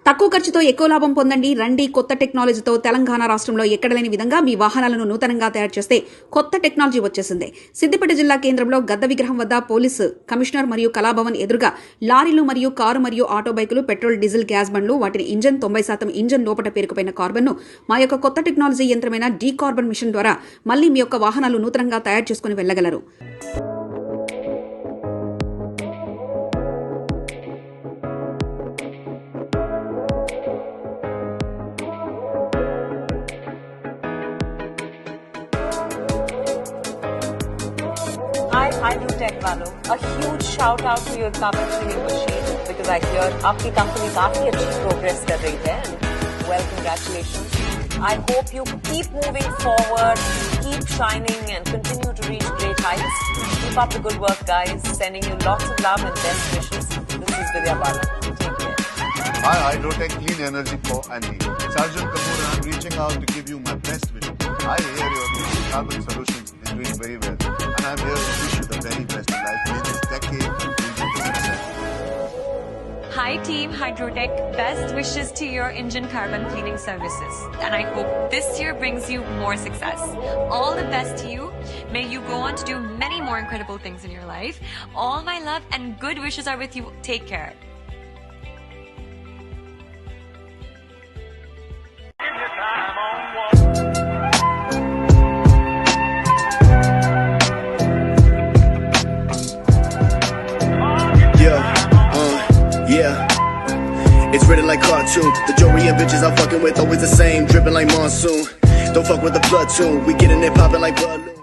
తక్కువ ఖర్చుతో ఎక్కువ లాభం పొందండి రండి కొత్త టెక్నాలజీతో తెలంగాణ రాష్ట్రంలో ఎక్కడ లేని విధంగా మీ వాహనాలను నూతనంగా తయారు చేస్తే కొత్త టెక్నాలజీ వచ్చేసింది. సిద్దిపేట జిల్లా కేంద్రంలో గద్ద విగ్రహం వద్ద పోలీసు కమిషనర్ మరియు కళాభవన్ ఎదురుగా లారీలు మరియు కారు మరియు ఆటో బైకులు, పెట్రోల్, డీజిల్, గ్యాస్ బండ్లు, వాటిని ఇంజన్ 90% ఇంజన్ లోపట పేరుకుపోయిన కార్బన్ ను మా యొక్క కొత్త టెక్నాలజీ యంత్రమైన డీ కార్బన్ మిషన్ ద్వారా మళ్లీ మీ యొక్క వాహనాలు నూతనంగా తయారు చేసుకుని వెళ్లగలరు. Hi, HydroTech वालों. A huge shout out to your carbon cleaning machine because I hear आपकी company काफी अच्छी progress कर रही है. Well, congratulations. I hope you keep moving forward, keep shining, and continue to reach great heights. Keep up the good work, guys. Sending you lots of love and best wishes. This is Vidya Bala. Take care. Hi, HydroTech Clean Energy Co. and me, Sergeant Kapoor, and I'm reaching out to give you my best wishes. I hear your carbon solutions is doing very well, and I'm here to wish you the very best in life. May this decade bring you success. Hi team HydroTech, best wishes to your engine carbon cleaning services, and I hope this year brings you more success. All the best to you. May you go on to do many more incredible things in your life. All my love and good wishes are with you. Take care. It's written like cartoon. The jewelry and bitches I'm fucking with always the same, dripping like monsoon. Don't fuck with the platoon. We getting it popping like balloon.